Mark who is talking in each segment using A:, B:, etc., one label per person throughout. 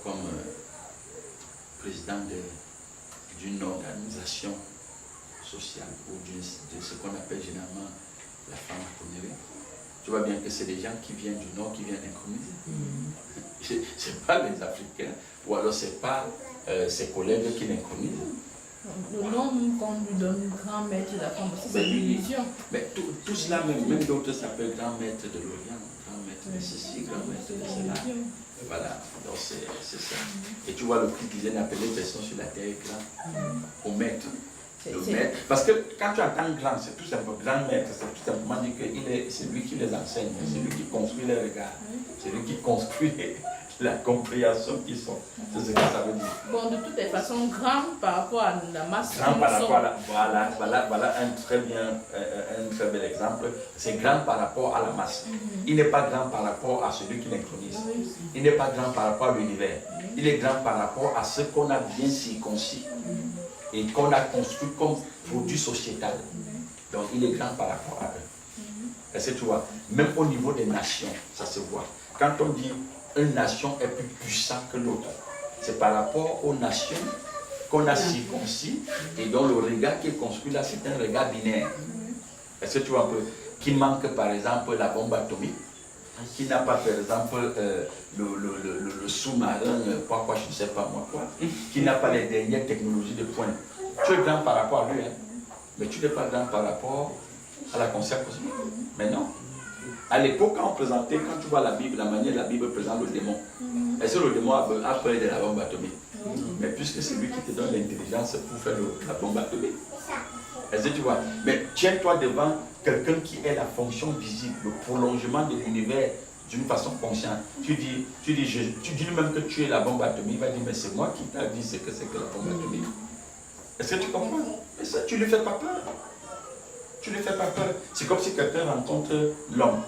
A: comme président d'une organisation sociale ou de ce qu'on appelle généralement la franc-maçonnerie. Tu vois bien que c'est des gens qui viennent du Nord, qui viennent intronisés. C'est pas les Africains, ou alors c'est pas ses collègues qui l'intronisent.
B: Le nom qu'on lui donne grand maître de la franc-maçonnerie, c'est l'illusion.
A: Mais tout cela, même d'autres s'appellent grand maître de l'Orient, grand maître de ceci, grand maître de cela. Voilà, donc c'est ça. Et tu vois, le prix qu'ils viennent appeler personne sur la terre est grand, au maître. Le maître. Parce que quand tu entends grand, c'est tout simplement grand maître, c'est tout simplement dire que c'est lui qui les enseigne, c'est lui qui construit les regards, c'est lui qui construit la compréhension qu'ils sont. C'est ce que ça veut dire.
B: Bon, de toutes les façons, grand par rapport à la masse.
A: Grand par rapport à la, voilà un très bel exemple. C'est grand par rapport à la masse. Il n'est pas grand par rapport à celui qui l'intronisé. Il n'est pas grand par rapport à l'univers. Il est grand par rapport à ce qu'on a bien circoncis et qu'on a construit comme produit sociétal. Donc il est grand par rapport à eux. Est-ce que tu vois? Même au niveau des nations, ça se voit. Quand on dit une nation est plus puissante que l'autre, c'est par rapport aux nations qu'on a circoncis et dont le regard qui est construit là, c'est un regard binaire. Est-ce que tu vois un peu? Qui manque par exemple la bombe atomique, qui n'a pas par exemple le sous-marin, quoi, je ne sais pas moi quoi, qui n'a pas les dernières technologies de pointe. Tu es grand par rapport à lui, hein, mais tu n'es pas grand par rapport à la conscience cosmique. Mais non. À l'époque, quand on présentait, quand tu vois la Bible, la manière dont la Bible présente le démon, est-ce que le démon a peur de la bombe atomique? Mais puisque c'est lui qui te donne l'intelligence pour faire la bombe atomique. Est-ce que tu vois? Mais tiens-toi devant quelqu'un qui est la fonction visible, le prolongement de l'univers d'une façon consciente. Tu dis même que tu es la bombe atomique, il va dire, mais c'est moi qui t'ai dit ce que c'est que la bombe atomique. Est-ce que tu comprends? Et ça, tu ne lui fais pas peur. Tu ne lui fais pas peur. C'est comme si quelqu'un rencontre l'homme,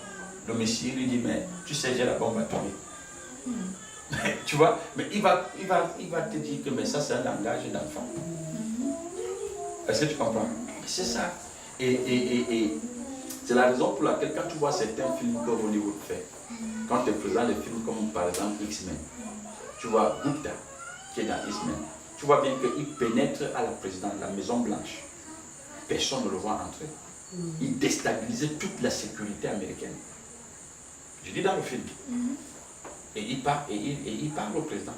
A: le Messie, lui dit, mais tu sais, j'ai la bombe atomique. Tu vois? Mais il va te dire que mais ça, c'est un langage d'enfant. Est-ce que tu comprends? C'est ça. Et c'est la raison pour laquelle quand tu vois certains films que Hollywood fait, quand tu présentes des films comme par exemple X-Men, tu vois Gupta qui est dans X-Men, tu vois bien qu'il pénètre à la présidence, la Maison Blanche. Personne ne le voit entrer. Il déstabilisait toute la sécurité américaine. Je dis dans le film. Et il parle au président.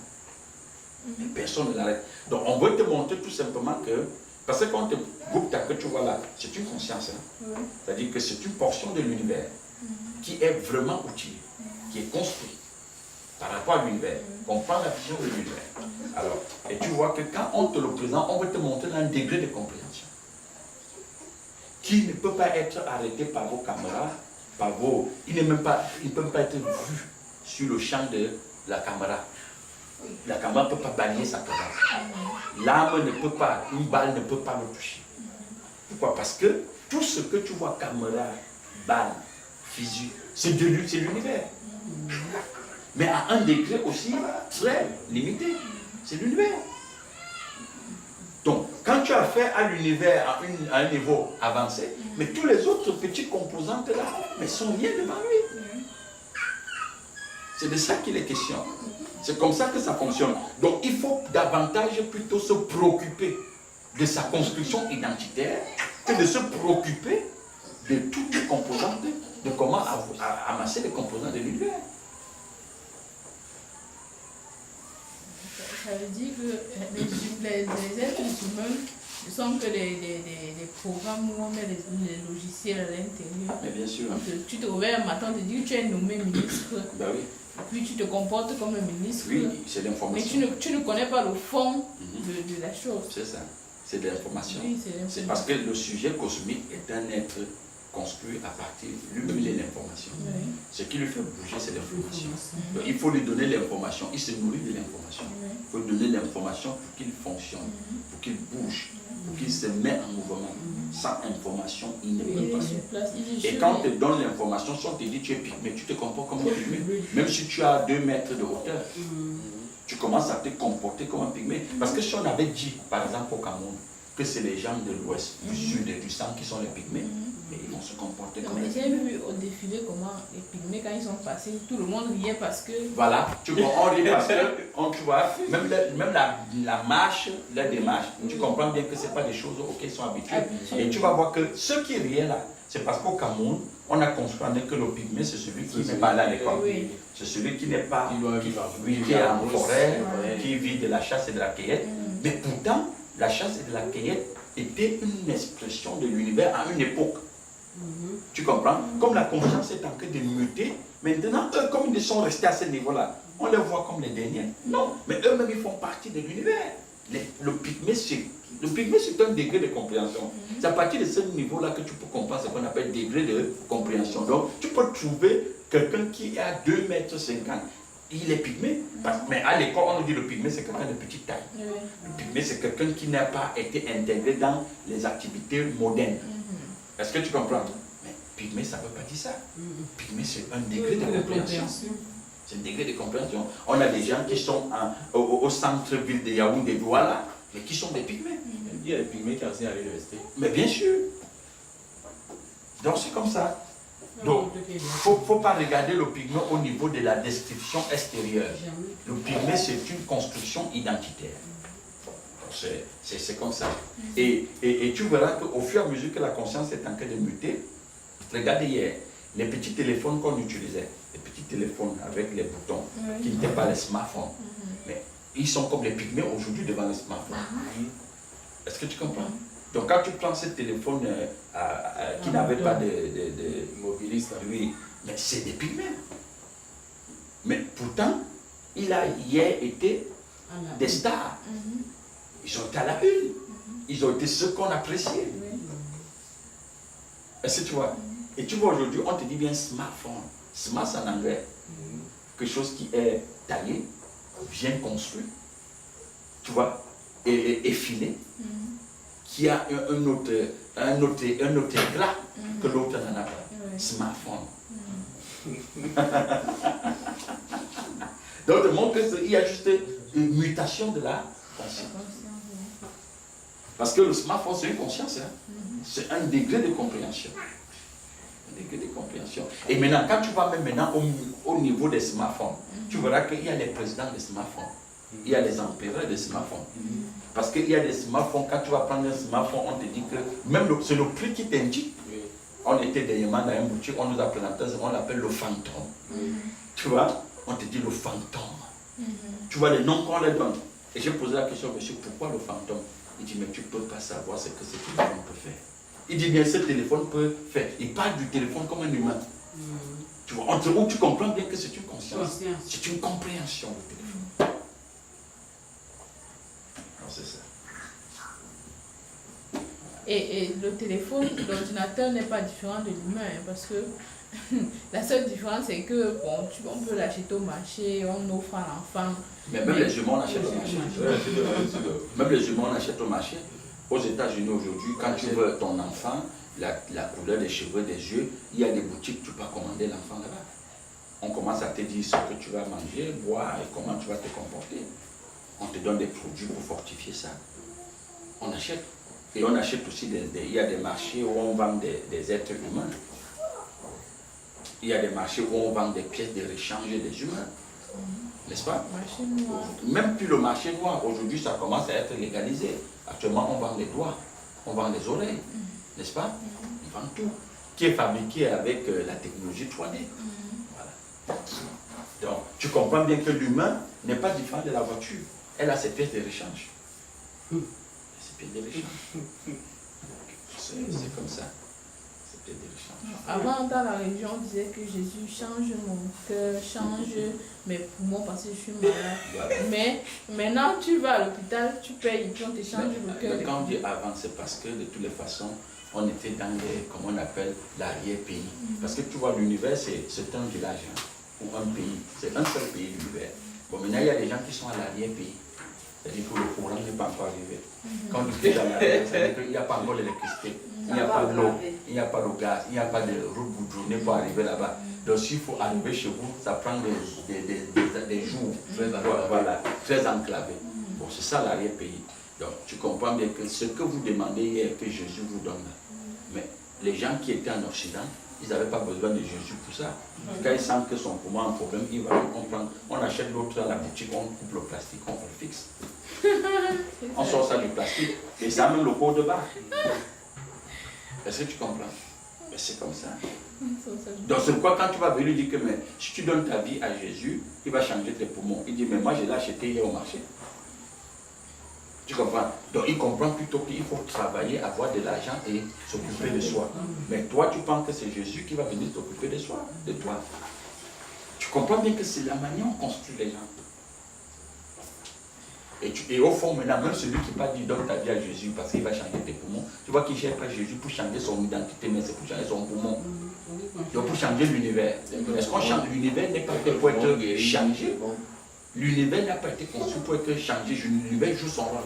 A: Et personne ne l'arrête. Donc on veut te montrer tout simplement que, parce que quand tu Gupta que tu vois là, c'est une conscience. Hein? C'est-à-dire que c'est une portion de l'univers qui est vraiment outillée, qui est construite par rapport à l'univers. On prend la vision de l'univers. Alors, et tu vois que quand on te le présente, on veut te montrer un degré de compréhension qui ne peut pas être arrêté par vos caméras, il ne peut pas être vu sur le champ de la caméra. La caméra ne peut pas balayer sa caméra. L'âme ne peut pas, une balle ne peut pas le toucher. Pourquoi? Parce que tout ce que tu vois, caméra, balle, physique, c'est de l'univers. Mais à un degré aussi très limité. C'est l'univers. Donc, quand tu as affaire à l'univers à un niveau avancé, mais tous les autres petits composantes là, mais sont rien devant lui. C'est de ça qu'il est question. C'est comme ça que ça fonctionne. Donc, il faut davantage plutôt se préoccuper de sa construction identitaire que de se préoccuper de toutes les composantes, de comment amasser les composantes de l'univers.
B: Ça veut dire que les êtres humains ne sont que des programmes où on met les logiciels à l'intérieur.
A: Mais bien sûr.
B: Tu te réveilles un matin, tu te dis que tu es nommé ministre.
A: Ben oui.
B: Puis tu te comportes comme un ministre.
A: Oui, c'est l'information.
B: Mais tu ne connais pas le fond de la chose.
A: C'est ça. C'est de l'information.
B: Oui,
A: c'est parce que le sujet cosmique est un être construit à partir lui-même de l'information. Oui. Ce qui lui fait bouger, c'est l'information. Donc il faut lui donner l'information. Il se nourrit de l'information. Il faut lui donner l'information pour qu'il fonctionne, pour qu'il bouge, pour qu'il se mette en mouvement. Sans information, il ne peut pas. Et quand on te donne l'information, si on te dit tu es pygmée, tu te comportes comme un pygmée. Même si tu as 2 mètres de hauteur, tu commences à te comporter comme un pygmée. Parce que si on avait dit, par exemple au Cameroun, que c'est les gens de l'Ouest, du Sud et du Centre qui sont les pygmées, Et ils vont se comporter comme
B: Mais
A: des
B: j'ai vu au défilé comment les pygmées, quand ils sont passés, tout le monde riait parce que...
A: Voilà, tu comprends, on rit parce que, tu vois, même la marche, la démarche, tu comprends bien que ce n'est pas des choses auxquelles ils sont habitués. Et tu vas voir que ceux qui riaient là, c'est parce qu'au Cameroun, on a compris que le pygmée, c'est celui qui n'est pas allé à l'école.
B: Oui.
A: C'est celui qui n'est pas,
C: qui
A: est en forêt,
C: ouais.
A: qui vit de la chasse et de la cueillette. Mais pourtant, la chasse et de la cueillette était une expression de l'univers à une époque. Tu comprends? Comme la conscience est en train de muter, maintenant, eux, comme ils sont restés à ce niveau-là, on les voit comme les derniers. Non, mais eux-mêmes, ils font partie de l'univers. Le pygmée, c'est un degré de compréhension. C'est à partir de ce niveau-là que tu peux comprendre ce qu'on appelle degré de compréhension. Donc, tu peux trouver quelqu'un qui est à 2,50 mètres. Il est pygmée. Mais à l'école, on nous dit le pygmée, c'est quelqu'un de petite taille. Le pygmée, c'est quelqu'un qui n'a pas été intégré dans les activités modernes. Est-ce que tu comprends? Mais pygmée, ça ne veut pas dire ça. Pygmée, c'est un degré de compréhension. C'est un degré de compréhension. On a des gens qui sont au centre-ville de Yaoundé, Douala, mais qui sont des pygmées.
C: Il y a des pygmées qui enseignent à l'université.
A: Mais bien sûr. Donc c'est comme ça. Donc, il ne faut pas regarder le pygmée au niveau de la description extérieure. Le pygmée, c'est une construction identitaire. C'est comme ça. Et tu verras qu'au fur et à mesure que la conscience est en train de muter, regardez hier, les petits téléphones qu'on utilisait, les petits téléphones avec les boutons, qui n'étaient pas les smartphones, mais ils sont comme les pygmées aujourd'hui devant les smartphones. Est-ce que tu comprends? Donc quand tu prends ce téléphone qui n'avait pas de
C: mobiliste,
A: oui, mais c'est des pygmées. Mais pourtant, il a hier été des stars. Ils ont été à la une. Ils ont été ceux qu'on appréciait. Est-ce que tu vois? Et tu vois aujourd'hui, on te dit bien smartphone. Smart en anglais. Quelque chose qui est taillé, bien construit, tu vois, et filé, qui a un autre éclat que l'autre n'en a pas. Smartphone. Donc, de montrer qu'il y a juste une mutation de la conscience. Parce que le smartphone, c'est une conscience. C'est un degré de compréhension. Un degré de compréhension. Et maintenant, quand tu vas même maintenant au niveau des smartphones, tu verras qu'il y a les présidents des smartphones. Il y a les empereurs des smartphones. Parce qu'il y a des smartphones, quand tu vas prendre un smartphone, on te dit que même c'est le prix qui t'indique. On était dernièrement dans une boutique, on nous a présenté, on l'appelle le fantôme. Tu vois, on te dit le fantôme. Tu vois les noms qu'on leur donne. Et j'ai posé la question, monsieur, pourquoi le fantôme? Il dit, mais tu ne peux pas savoir ce que ce téléphone peut faire. Il dit, bien, ce téléphone peut faire. Il parle du téléphone comme un humain. Tu vois, où tu comprends bien que c'est une conscience. C'est une compréhension du téléphone. Alors, c'est ça.
B: Et le téléphone, l'ordinateur n'est pas différent de l'humain, parce que la seule différence c'est que bon, on peut l'acheter au marché, on offre à l'enfant.
A: Mais même les humains, on achète au marché. Même les humains, on achète au marché. Aux États-Unis aujourd'hui, quand tu veux ton enfant, la couleur des cheveux, des yeux, il y a des boutiques, tu peux commander l'enfant là-bas. On commence à te dire ce que tu vas manger, boire et comment tu vas te comporter. On te donne des produits pour fortifier ça. On achète. Et on achète aussi, il y a des marchés où on vend des êtres humains. Il y a des marchés où on vend des pièces de rechange des humains. N'est-ce pas?
B: Marché noir.
A: Même plus le marché noir, aujourd'hui ça commence à être légalisé. Actuellement on vend les doigts, on vend les oreilles. N'est-ce pas? On vend tout. Qui est fabriqué avec la technologie 3D. Voilà. Donc tu comprends bien que l'humain n'est pas différent de la voiture. Elle a ses pièces de rechange. C'est comme ça.
B: Avant, dans la religion, on disait que Jésus change mon cœur, change mes poumons parce que je suis malade. Mais maintenant, tu vas à l'hôpital, tu payes, puis on te change le cœur.
A: Quand on dit avant, c'est parce que de toutes les façons, on était dans les, comment on appelle, l'arrière-pays. Parce que tu vois, l'univers, c'est un village, hein, ou un pays. C'est un seul pays, l'univers. Bon, maintenant, il y a des gens qui sont à l'arrière-pays. C'est-à-dire que le courant n'est pas encore arrivé. Quand on dit dans l'arrière, c'est-à-dire qu'il n'y a pas encore l'électricité. Il n'y a pas d'eau, il n'y a pas de gaz, il n'y a pas de route goudronnée pour arriver là-bas. Donc s'il faut arriver chez vous, ça prend des jours très enclavés. Bon, c'est ça l'arrière-pays. Donc tu comprends bien que ce que vous demandez hier, que Jésus vous donne, mais les gens qui étaient en Occident, ils n'avaient pas besoin de Jésus pour ça. Quand ils sentent que son poumon a un problème, ils vont comprendre. On achète l'autre à la boutique, on coupe le plastique, on le fixe. On sort ça du plastique et ça a même le code de barre. Est-ce que tu comprends? Mais c'est comme ça. Donc c'est pourquoi quand tu vas venir dire que mais, si tu donnes ta vie à Jésus, il va changer tes poumons. Il dit mais moi je l'ai acheté hier au marché. Tu comprends? Donc il comprend plutôt qu'il faut travailler, avoir de l'argent et s'occuper de soi. Mais toi tu penses que c'est Jésus qui va venir s'occuper de soi, de toi. Tu comprends bien que c'est la manière dont on construit les gens. Et au fond, maintenant, même celui qui va dire donne ta vie à Jésus parce qu'il va changer tes poumons, tu vois qu'il ne cherche pas Jésus pour changer son identité, mais c'est pour changer son poumon. Donc pour changer l'univers. Est-ce qu'on change l'univers n'est pas fait pour être changé? L'univers n'a pas été conçu pour être changé. L'univers joue son rôle.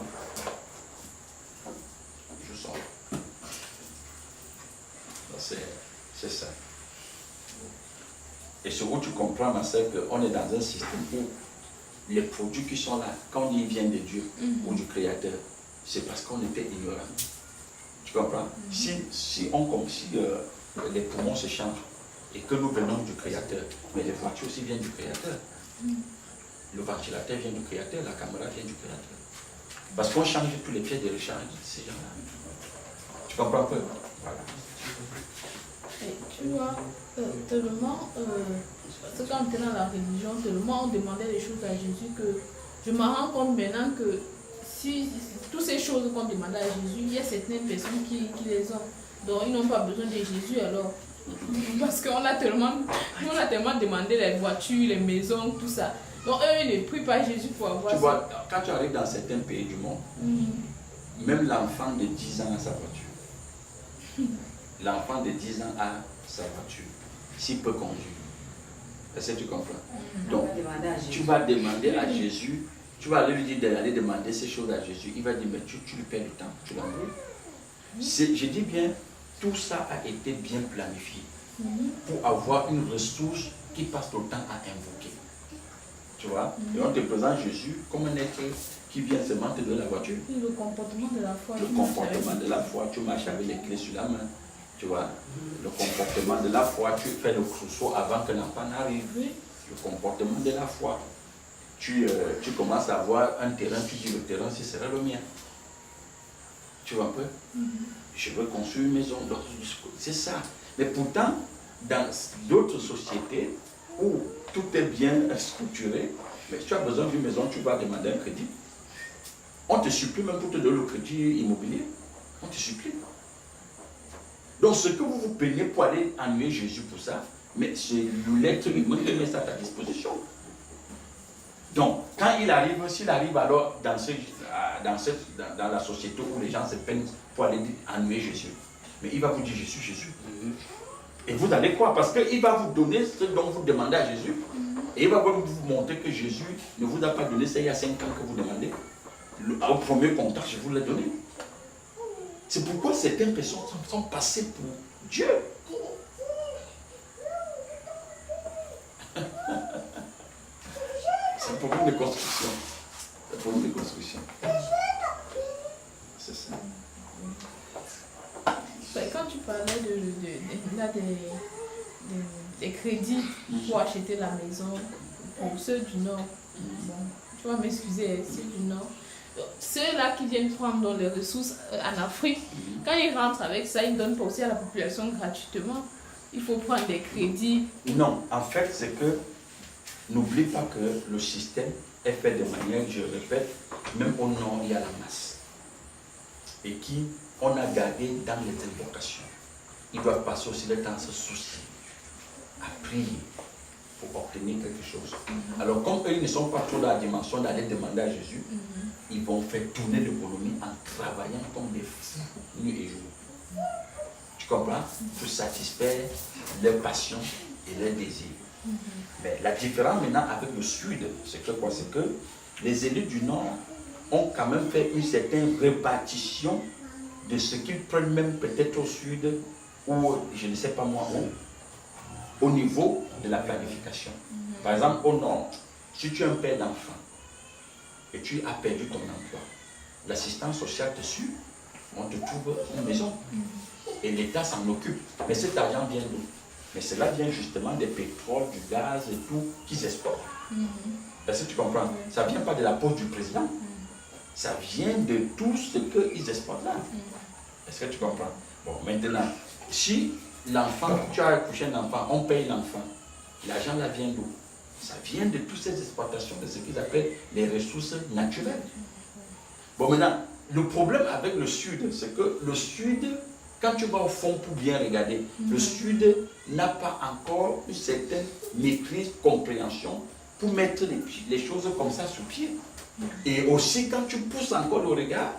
A: Il joue son rôle. C'est ça. Et ce où tu comprends, ma soeur, qu'on est dans un système où les produits qui sont là, quand ils viennent de Dieu ou du Créateur, c'est parce qu'on était ignorant. Tu comprends? Si les poumons se changent et que nous venons du Créateur, mais les voitures aussi viennent du Créateur. Le ventilateur vient du Créateur, la caméra vient du Créateur. Parce qu'on change tous les pièces de rechange de ces gens-là. Tu comprends un peu? Voilà.
B: Et tu vois, tellement, parce que quand on était dans la religion, tellement on demandait des choses à Jésus que je me rends compte maintenant que si toutes ces choses qu'on demandait à Jésus, il y a certaines personnes qui les ont. Donc ils n'ont pas besoin de Jésus alors. Parce qu'on a tellement demandé les voitures, les maisons, tout ça. Donc eux, ils ne prient pas Jésus pour avoir ça.
A: Tu vois, quand tu arrives dans certains pays du monde, même l'enfant de 10 ans a sa voiture. L'enfant de 10 ans a sa voiture. S'il peut conduire. Est-ce que tu comprends? Donc, tu vas demander à Jésus, tu vas aller lui dire d'aller demander ces choses à Jésus. Il va dire, mais tu lui perds du temps, tu l'embrouilles. Je dis bien, tout ça a été bien planifié pour avoir une ressource qui passe le temps à invoquer. Tu vois? Et on te présente Jésus comme un être qui vient seulement te donner la voiture.
B: Et le comportement de la foi.
A: Le comportement de la foi, tu marches avec les clés sur la main. Tu vois, le comportement de la foi, tu fais le trousseau avant que l'enfant n'arrive. Le comportement de la foi, tu commences à avoir un terrain, tu dis le terrain, ce serait le mien. Tu vois un peu? Je veux construire une maison. C'est ça. Mais pourtant, dans d'autres sociétés où tout est bien structuré, mais si tu as besoin d'une maison, tu vas demander un crédit. On te supplie même pour te donner le crédit immobilier. On te supplie. Donc ce que vous vous peignez pour aller ennuyer Jésus pour ça, mais c'est l'être humain qui met ça à ta disposition. Donc quand il arrive, s'il arrive alors dans la société où les gens se peignent pour aller ennuyer Jésus, mais il va vous dire Jésus. Et vous allez quoi? Parce qu'il va vous donner ce dont vous demandez à Jésus. Et il va vous montrer que Jésus ne vous a pas donné ça il y a 5 ans que vous demandez. Au premier contact, je vous l'ai donné. C'est pourquoi certaines personnes sont passées pour Dieu. C'est un problème de construction. C'est un problème de construction. C'est ça.
B: Quand tu parlais des crédits pour acheter la maison, pour ceux du Nord, bon, tu vas m'excuser, ceux du Nord, ceux-là qui viennent prendre les ressources en Afrique, quand ils rentrent avec ça, ils donnent pas aussi à la population gratuitement. Il faut prendre des crédits.
A: Non, en fait, c'est que n'oublie pas que le système est fait de manière, je répète, même au Nord, il y a la masse. Et qui on a gardé dans les invocations. Ils doivent passer aussi le temps à se soucier, à prier pour obtenir quelque chose. Alors, comme eux, ils ne sont pas trop dans la dimension d'aller demander à Jésus, ils vont faire tourner l'économie en travaillant comme des fous, nuit et jour. Tu comprends? Pour satisfaire leurs passions et leurs désirs. Mais la différence maintenant avec le Sud, c'est que quoi? C'est que les élus du Nord ont quand même fait une certaine répartition de ce qu'ils prennent même peut-être au Sud, ou je ne sais pas moi où, au niveau de la planification. Par exemple, au Nord, si tu es un père d'enfant et tu as perdu ton emploi, l'assistance sociale te suit. on te trouve une maison. Et l'État s'en occupe. Mais cet argent vient d'où? Mais cela vient justement des pétroles, du gaz et tout qu'ils exportent. Est-ce que tu comprends? Ça ne vient pas de la poche du président. Ça vient de tout ce qu'ils exportent là. Est-ce que tu comprends? Bon, maintenant, si l'enfant, tu as accouché un enfant, on paye l'enfant, l'argent là vient d'où? Ça vient de toutes ces exportations, de ce qu'ils appellent les ressources naturelles. Bon, maintenant, le problème avec le Sud, c'est que le Sud, quand tu vas au fond pour bien regarder, le Sud n'a pas encore une certaine maîtrise, compréhension pour mettre les choses comme ça sur pied. Et aussi, quand tu pousses encore le regard,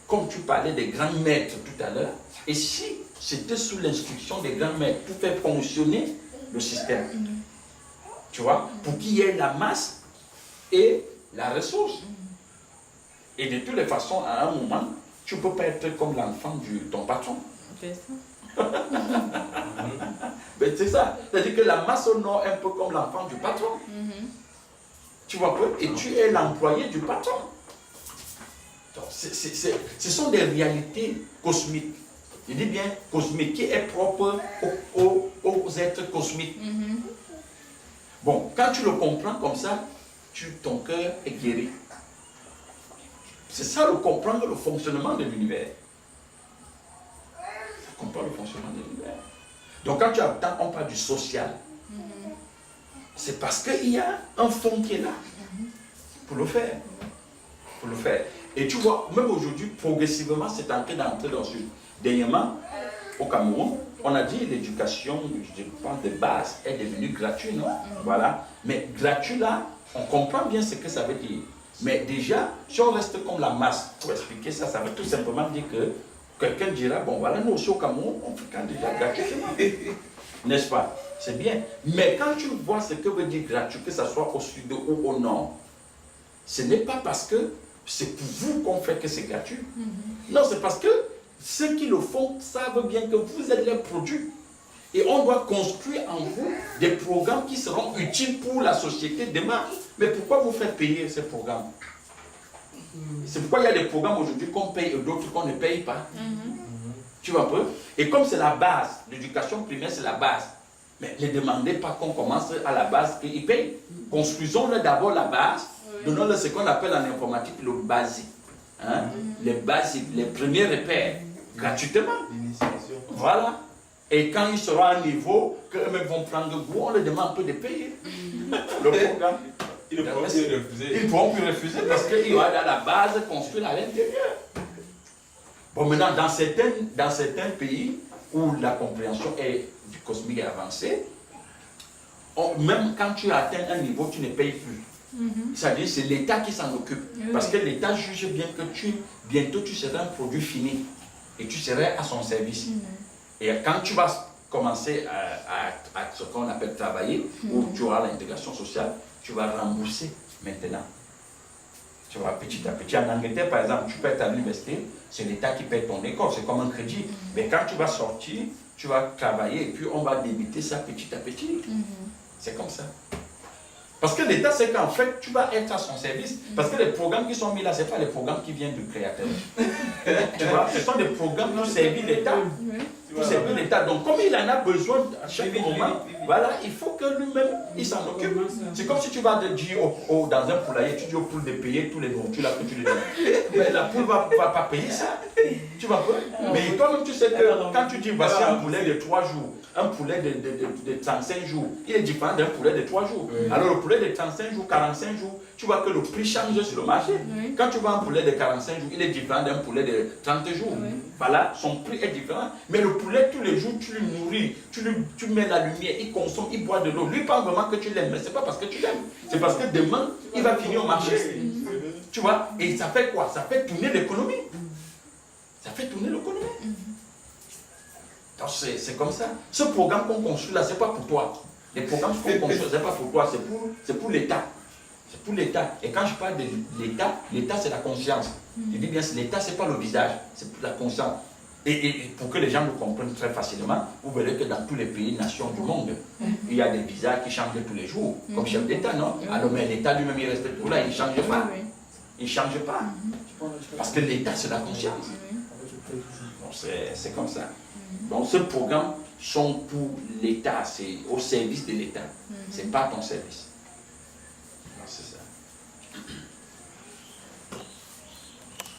A: comme tu parlais des grands maîtres tout à l'heure, et si c'était sous l'instruction des grands maîtres pour faire fonctionner le système, tu vois, pour qu'il y ait la masse et la ressource. Et de toutes les façons, à un moment, tu ne peux pas être comme l'enfant de ton patron.
B: C'est ça.
A: Mais c'est ça. C'est-à-dire que la masse au nord est un peu comme l'enfant du patron. Tu vois un peu? Et tu es l'employé du patron. Donc, ce sont des réalités cosmiques. Je dis bien cosmique, qui est propre aux êtres cosmiques. Bon, quand tu le comprends comme ça, ton cœur est guéri. C'est ça le comprendre le fonctionnement de l'univers. Ça comprend le fonctionnement de l'univers. Donc quand tu entends, on parle du social. C'est parce qu'il y a un fond qui est là pour le faire. Pour le faire. Et tu vois, même aujourd'hui, progressivement, c'est en train d'entrer dans ce... Dernièrement, au Cameroun, on a dit l'éducation, je pense, de base est devenue gratuite, non? Voilà. Mais gratuit là, on comprend bien ce que ça veut dire. Mais déjà, si on reste comme la masse, pour expliquer ça, ça veut tout simplement dire que quelqu'un dira, bon voilà, nous aussi au Cameroun, on fait quand déjà gratuitement. N'est-ce pas? C'est bien. Mais quand tu vois ce que veut dire gratuit, que ce soit au sud ou au nord, ce n'est pas parce que c'est pour vous qu'on fait que c'est gratuit. Non, c'est parce que ceux qui le font savent bien que vous êtes les produits. Et on doit construire en vous des programmes qui seront utiles pour la société demain. Mais pourquoi vous faites payer ces programmes? C'est pourquoi il y a des programmes aujourd'hui qu'on paye et d'autres qu'on ne paye pas. Tu vois un peu? Et comme c'est la base, l'éducation primaire c'est la base. Mais ne demandez pas qu'on commence à la base qu'ils payent. Construisons-le d'abord la base. Donnons-le ce qu'on appelle en informatique le basique. Hein? Les basiques, les premiers repères, gratuitement. Voilà. Et quand ils seront à un niveau, qu'eux-mêmes vont prendre goût, on leur demande un peu de payer. Le programme.
C: Ils ne pourront plus refuser.
A: Ils ne pourront plus refuser parce qu'il y aura dans la base construite à l'intérieur. Bon, maintenant, dans certains pays où la compréhension est du cosmique est avancée, même quand tu atteins un niveau, tu ne payes plus. C'est-à-dire c'est l'État qui s'en occupe. Parce que l'État juge bien que bientôt tu seras un produit fini et tu seras à son service. Et quand tu vas commencer à ce qu'on appelle travailler, où tu auras l'intégration sociale, tu vas rembourser maintenant. Tu vois, petit à petit. En Angleterre, par exemple, tu peux être à l'université, c'est l'État qui paie ton école, c'est comme un crédit. Mais quand tu vas sortir, tu vas travailler et puis on va débiter ça petit à petit. C'est comme ça. Parce que l'État, c'est qu'en fait, tu vas être à son service. Parce que les programmes qui sont mis là, ce n'est pas les programmes qui viennent du créateur. Tu vois, ce sont des programmes pour servir l'État. Pour servir l'État. Donc, comme il en a besoin à chaque moment, voilà, il faut que lui-même, il s'en occupe. C'est comme si tu vas dire dans un poulailler, tu dis aux poules de payer tous les nourritures là que tu les donnes. Mais la poule ne va pas payer ça. Tu vas pas. Mais toi-même, tu sais que quand tu dis, voici un poulet de 3 jours, un poulet de 35 jours, il est différent d'un poulet de 3 jours. Alors, le poulet de 35 jours, 45 jours, tu vois que le prix change sur le marché. Quand tu vois un poulet de 45 jours, il est différent d'un poulet de 30 jours. Voilà, son prix est différent. Mais le poulet, tous les jours, tu le nourris, tu mets la lumière, il consomme, il boit de l'eau. Lui, pas vraiment que tu l'aimes, mais ce n'est pas parce que tu l'aimes. C'est parce que demain, il va finir au marché. Tu vois, et ça fait quoi? Ça fait tourner l'économie. Ça fait tourner l'économie. Donc c'est comme ça. Ce programme qu'on construit là, ce n'est pas pour toi. Les programmes qu'on construit, ce n'est pas pour toi, c'est pour l'État. C'est pour l'État. Et quand je parle de l'État, l'État c'est la conscience. Je dis bien, l'État c'est pas le visage, c'est pour la conscience. Et pour que les gens le comprennent très facilement, vous verrez que dans tous les pays, nations du monde, il y a des visages qui changent tous les jours, comme chef d'État, non? Alors mais l'État lui-même il reste tout là, il ne change pas. Il ne change pas. Parce que l'État, c'est la conscience.
B: Oui.
A: Donc, c'est comme ça. Donc, ce programme sont pour l'État, c'est au service de l'État. Ce n'est pas à ton service. Donc, c'est ça.